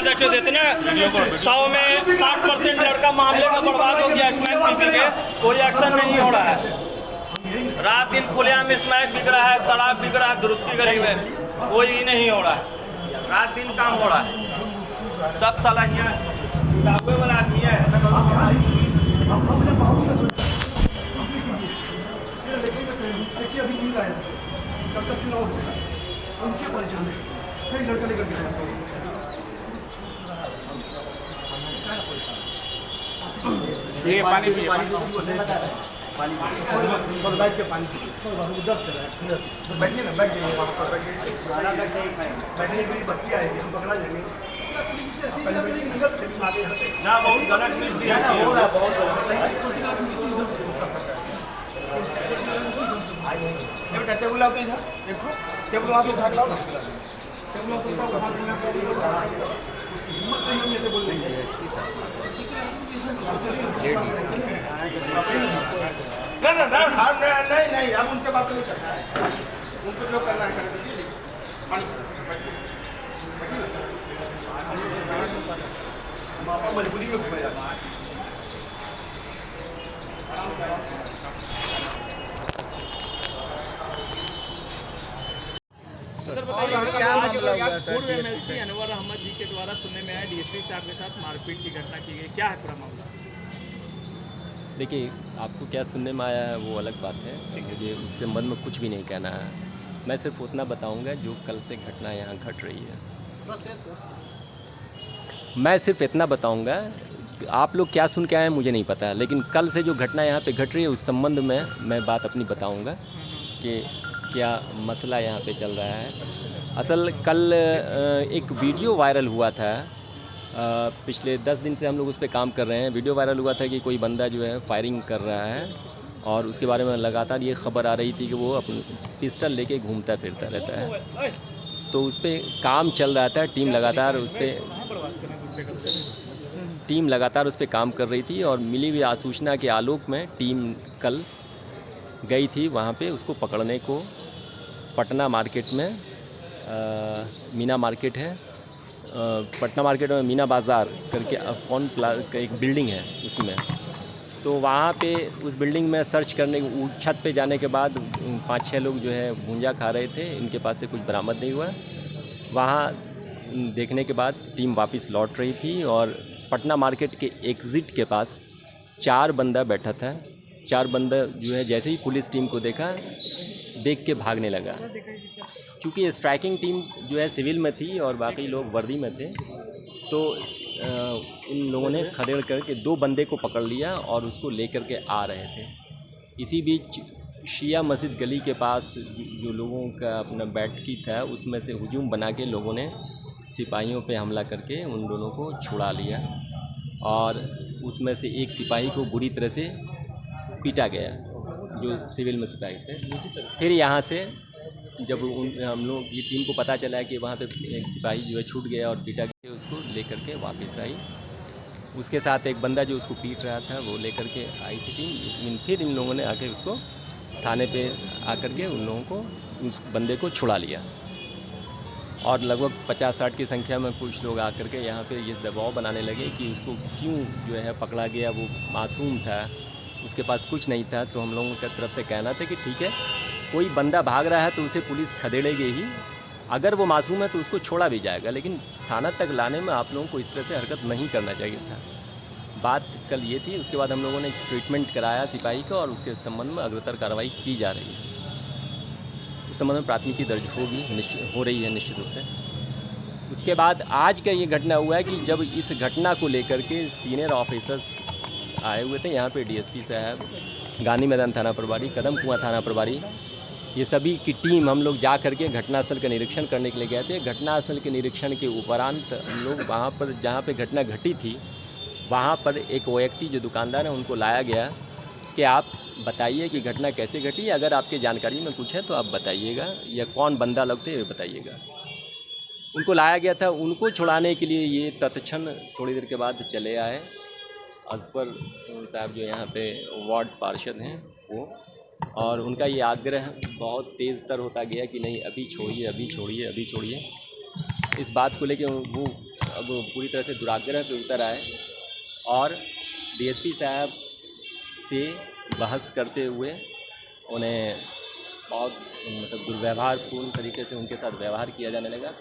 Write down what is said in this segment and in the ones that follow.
देते ना 100 में 60% लड़का मामले में बर्बाद हो गया स्मैक पी के, कोई एक्शन नहीं हो रहा है। रात दिन खुलेआम स्मैक बिक रहा है, शराब बिक रहा है दुरुस्ती गली में, कोई नहीं हो रहा है। रात दिन काम हो रहा है, सब सलाहियाँ वाला आदमी है। ये पानी पिए, पानी बैठ के पानी बैठिए ना, बैठ जाइए बैठने के लिए बच्ची आएगी, हम पकड़ा जाएंगे ना। बहुत गलत न्यूज़ दिया ना, हो रहा है बहुत गलत। टेबल लाओ इधर, देखो टेबल वहाँ से उठा के लाओ ना, टेबल से बोल देंगे नहीं, अब उनसे बात नहीं करना है, उनको जो करना है कर दीजिए। हम मजबूरी में घूमे जाते हैं। सर बताइए, पूर्व एमएलसी अनवर अहमद जी के द्वारा सुनने में आया डीएसपी साहब के साथ मारपीट की घटना की गई, क्या है पूरा मामला? देखिए, आपको क्या सुनने में आया है वो अलग बात है, मुझे उस संबंध में कुछ भी नहीं कहना है। मैं सिर्फ उतना बताऊंगा जो कल से घटना यहाँ घट रही है। मैं सिर्फ इतना बताऊंगा, आप लोग क्या सुन के आए हैं मुझे नहीं पता, लेकिन कल से जो घटना यहाँ पे घट रही है उस संबंध में मैं बात अपनी बताऊंगा कि क्या मसला यहाँ पे चल रहा है। असल कल एक वीडियो वायरल हुआ था, पिछले 10 दिन से हम लोग उस पर काम कर रहे हैं। वीडियो वायरल हुआ था कि कोई बंदा जो है फायरिंग कर रहा है और उसके बारे में लगातार ये खबर आ रही थी कि वो अपनी पिस्टल लेके घूमता फिरता रहता है। तो उस पर काम चल रहा था, टीम लगातार उस पर काम कर रही थी और मिली हुई आसूचना के आलोक में टीम कल गई थी वहाँ पे उसको पकड़ने को। पटना मार्केट में मीना मार्केट है, पटना मार्केट में मीना बाज़ार करके कौन एक बिल्डिंग है उसी में। तो वहाँ पे उस बिल्डिंग में सर्च करने छत पे जाने के बाद 5-6 लोग जो है भूंजा खा रहे थे, इनके पास से कुछ बरामद नहीं हुआ। वहाँ देखने के बाद टीम वापस लौट रही थी और पटना मार्केट के एग्ज़िट के पास 4 बंदा बैठा था। 4 बंदा जो है जैसे ही पुलिस टीम को देखा, देख के भागने लगा। क्योंकि स्ट्राइकिंग टीम जो है सिविल में थी और बाकी लोग वर्दी में थे, तो इन लोगों ने खदेड़ करके 2 बंदे को पकड़ लिया और उसको लेकर के आ रहे थे। इसी बीच शिया मस्जिद गली के पास जो लोगों का अपना बैठकी था उसमें से हुजूम बना के लोगों ने सिपाहियों पे हमला करके उन दोनों को छुड़ा लिया और उसमें से एक सिपाही को बुरी तरह से पीटा गया जो सिविल में सिपाही थे। फिर यहाँ से जब हम लोग की टीम को पता चला कि वहाँ पे एक सिपाही जो है छूट गया और पीटा गया, उसको लेकर के वापस आई। उसके साथ एक बंदा जो उसको पीट रहा था वो लेकर के आई थी टीम, लेकिन फिर इन लोगों ने आके उसको थाने पे आकर के उन लोगों को उस बंदे को छुड़ा लिया और लगभग 50-60 की संख्या में कुछ लोग आकर के यहाँ पे ये दबाव बनाने लगे कि उसको क्यों जो है पकड़ा गया, वो मासूम था, उसके पास कुछ नहीं था। तो हम लोगों की तरफ से कहना था कि ठीक है, कोई बंदा भाग रहा है तो उसे पुलिस खदेड़ेगी ही, अगर वो मासूम है तो उसको छोड़ा भी जाएगा, लेकिन थाना तक लाने में आप लोगों को इस तरह से हरकत नहीं करना चाहिए था। बात कल ये थी। उसके बाद हम लोगों ने ट्रीटमेंट कराया सिपाही का और उसके संबंध में अग्रतर कार्रवाई की जा रही है। इस संबंध में प्राथमिकी दर्ज हो रही है निश्चित रूप से। उसके बाद आज का ये घटना हुआ है कि जब इस घटना को लेकर के सीनियर ऑफिसर्स आए हुए थे यहाँ पे, डीएसपी साहब, गांधी मैदान थाना प्रभारी, कदम कुआं थाना प्रभारी, ये सभी की टीम हम लोग जा करके घटनास्थल का निरीक्षण करने के लिए गए थे। घटनास्थल के निरीक्षण के उपरांत हम लोग वहाँ पर जहाँ पे घटना घटी थी वहाँ पर एक व्यक्ति जो दुकानदार है उनको लाया गया कि आप बताइए कि घटना कैसे घटी, अगर आपके जानकारी में कुछ है तो आप बताइएगा, या कौन बंदा लगते हैं बताइएगा। उनको लाया गया था। उनको छुड़ाने के लिए ये तत्क्षण थोड़ी देर के बाद चले आए अजफर साहब जो यहाँ पे वार्ड पार्षद हैं वो, और उनका ये आग्रह बहुत तेज़ तर होता गया कि नहीं अभी छोड़िए, अभी छोड़िए, अभी छोड़िए। इस बात को लेकर वो अब पूरी तरह से दुराग्रह पे उतर आए और डीएसपी साहब से बहस करते हुए उन्हें बहुत मतलब दुर्व्यवहारपूर्ण तरीके से उनके साथ व्यवहार किया जाने लगा।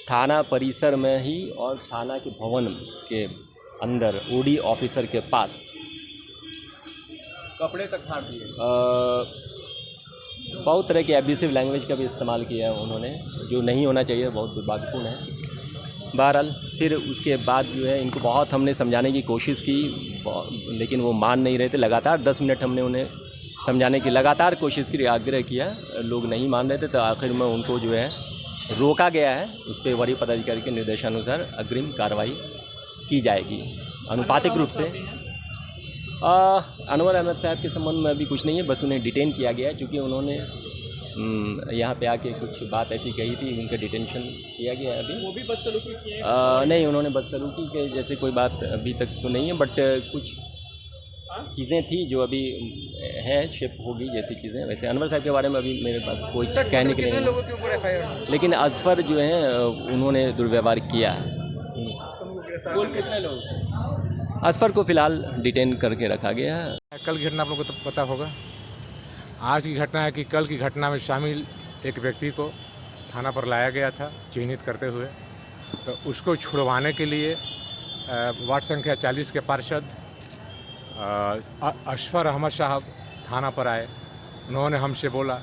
थाना परिसर में ही और थाना के भवन के अंदर ओडी ऑफिसर के पास कपड़े तक फाड़ दिए। बहुत तरह की एब्यूसिव लैंग्वेज का भी इस्तेमाल किया है उन्होंने, जो नहीं होना चाहिए, बहुत दुर्भाग्यपूर्ण है। बहरहाल फिर उसके बाद जो है इनको बहुत हमने समझाने की कोशिश की, लेकिन वो मान नहीं रहे थे। लगातार 10 मिनट हमने उन्हें समझाने की लगातार कोशिश की, आग्रह किया, लोग नहीं मान रहे थे। तो आखिर में उनको जो है रोका गया है। उस पर वरीय पदाधिकारी के निर्देशानुसार अग्रिम कार्रवाई की जाएगी अनुपातिक रूप से। अनवर अहमद साहब के संबंध में अभी कुछ नहीं है, बस उन्हें डिटेन किया गया है क्योंकि उन्होंने यहाँ पे आके कुछ बात ऐसी कही थी, उनका डिटेंशन किया गया है अभी। वो भी बदसलूकी किए? नहीं, उन्होंने बदसलूकी के जैसे कोई बात अभी तक तो नहीं है, बट कुछ चीज़ें थी जो अभी हैं, शिप होगी जैसी चीज़ें। वैसे अनवर साहब के बारे में अभी मेरे पास कोई कहने के लिए नहीं, लोगों के ऊपर एफआईआर? लेकिन अजफर जो है उन्होंने दुर्व्यवहार किया है। कुल कितने लोग? अजफर को फ़िलहाल डिटेन करके रखा गया है। कल की घटना आप लोगों को तो पता होगा। आज की घटना है कि कल की घटना में शामिल एक व्यक्ति को थाना पर लाया गया था चिन्हित करते हुए। तो उसको छुड़वाने के लिए वार्ड संख्या 40 के पार्षद अशफर अहमद साहब थाना पर आए। उन्होंने हमसे बोला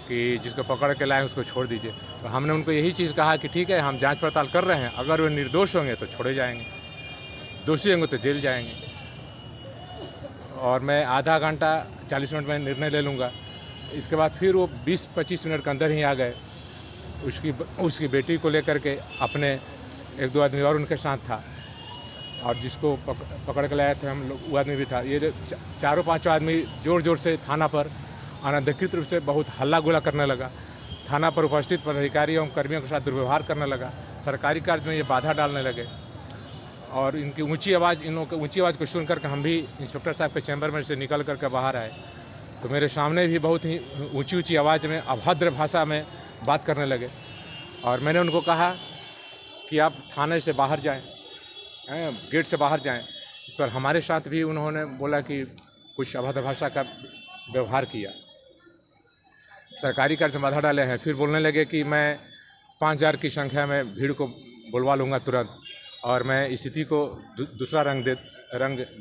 कि जिसको पकड़ के लाए उसको छोड़ दीजिए। तो हमने उनको यही चीज़ कहा कि ठीक है, हम जांच पड़ताल कर रहे हैं, अगर वे निर्दोष होंगे तो छोड़े जाएंगे, दोषी होंगे तो जेल जाएंगे। और मैं आधा घंटा 40 मिनट में निर्णय ले लूँगा। इसके बाद फिर वो 20-25 मिनट के अंदर ही आ गए। उसकी बेटी को लेकर के अपने 1-2 आदमी और उनके साथ था, और जिसको पकड़ के लाए थे हम लोग, वो आदमी भी था। ये 4-5 आदमी ज़ोर ज़ोर से थाना पर अनधिकृत रूप से बहुत हल्ला गुल्ला करने लगा। थाना पर उपस्थित पदाधिकारियों एवं कर्मियों के साथ दुर्व्यवहार करने लगा। सरकारी कार्य में ये बाधा डालने लगे और इनकी ऊंची आवाज़, इन लोगों की ऊंची आवाज़ को सुन करके हम भी इंस्पेक्टर साहब के चैम्बर में से निकल करके बाहर आए। तो मेरे सामने भी बहुत ही ऊंची आवाज़ में अभद्र भाषा में बात करने लगे। और मैंने उनको कहा कि आप थाने से बाहर जाएं, गेट से बाहर जाएं। इस पर हमारे साथ भी उन्होंने बोला कि कुछ अभद्र भाषा का व्यवहार किया, सरकारी कार्य में बाधा डाले हैं। फिर बोलने लगे कि मैं 5000 की संख्या में भीड़ को बुलवा लूँगा तुरंत, और मैं स्थिति को दूसरा रंग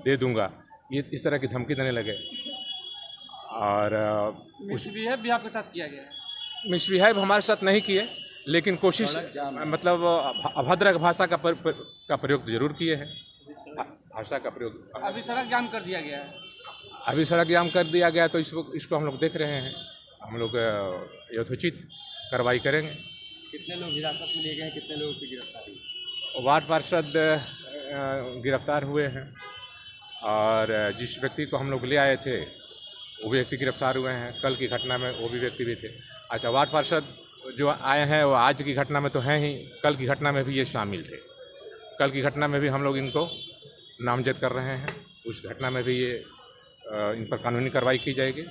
दे दूँगा। ये इस तरह की धमकी देने लगे। और मिसबिहेव भी आपके साथ किया गया है? मिसबिहेव हमारे साथ नहीं किए, लेकिन कोशिश, मतलब अभद्र भाषा का प्रयोग तो जरूर किए हैं। भाषा का प्रयोग। अभी सड़क जाम कर दिया गया है? अभी सड़क जाम कर दिया गया, तो इसको हम लोग देख रहे हैं। हम लोग यथोचित कार्रवाई करेंगे। कितने लोग हिरासत में लिए गए हैं, कितने लोगों की गिरफ्तारी? वार्ड पार्षद गिरफ्तार हुए हैं, और जिस व्यक्ति को हम लोग ले आए थे वो भी व्यक्ति गिरफ्तार हुए हैं। कल की घटना में वो भी व्यक्ति भी थे। अच्छा, वार्ड पार्षद जो आए हैं वो आज की घटना में तो हैं ही, कल की घटना में भी ये शामिल थे। कल की घटना में भी हम लोग इनको नामजद कर रहे हैं। उस घटना में भी ये इन पर कानूनी कार्रवाई की जाएगी।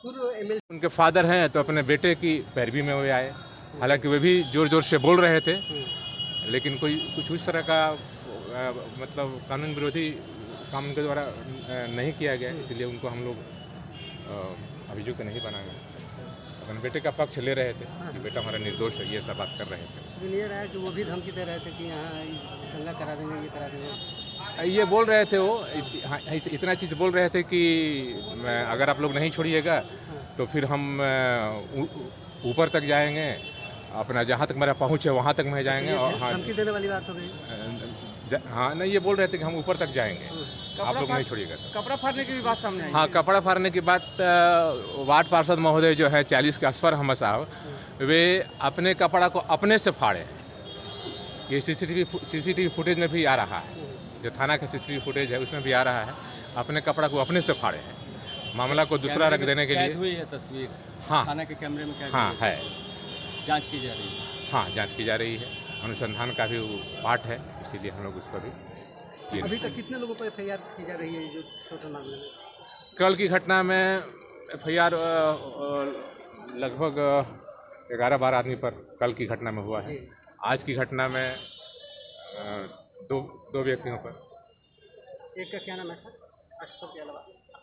उनके फादर हैं तो अपने बेटे की पैरवी में वो आए। हालांकि वे भी जोर जोर से बोल रहे थे, लेकिन कोई कुछ उस तरह का मतलब कानून विरोधी काम उनके द्वारा नहीं किया गया, इसलिए उनको हम लोग अभियुक्त नहीं बनाए। अपने बेटे का पक्ष ले रहे थे कि बेटा हमारा निर्दोष है, ये सब बात कर रहे थे। ये रहा है कि वो भी धमकी दे रहे थे कि यहाँ दंगा करा देंगे, ये करा देंगे। ये बोल रहे थे वो, इतना चीज़ बोल रहे थे कि अगर आप लोग नहीं छोड़िएगा तो फिर हम ऊपर तक जाएंगे, अपना जहाँ तक मेरा पहुँच है वहाँ तक मैं जाएंगे। और हाँ, धमकी देने वाली बात हो गई। हाँ, नहीं, ये बोल रहे थे कि हम ऊपर तक जाएंगे, आप लोग नहीं छोड़िएगा। कपड़ा फाड़ने की भी बात सामने आई? हाँ, कपड़ा फाड़ने की बात वार्ड पार्षद महोदय जो है 40 के अशफर अहमद साहब, वे अपने कपड़ा को अपने से फाड़े। ये सीसीटीवी फुटेज में भी आ रहा है, जो थाना का सीसीटीवी फुटेज है उसमें भी आ रहा है। अपने कपड़ा को अपने से फाड़े हैं, मामला को दूसरा रंग देने के लिए। हुई है तस्वीर? हाँ, थाना के कैमरे में कैद? हाँ है, जांच की जा रही है? हाँ, जांच की जा रही है, अनुसंधान का भी पार्ट है, इसीलिए हम लोग उसको भी। अभी तक कितने लोगों पर एफआईआर की जा रही है जो टोटल मामले में? कल की घटना में एफआईआर लगभग 11-12 आदमी पर कल की घटना में हुआ है। आज की घटना में दो व्यक्तियों पर। एक का क्या नाम है सर? अशफाक के अलावा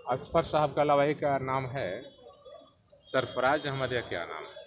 असफर साहब का अलावा एक का नाम है सरफराज अहमद या क्या नाम है।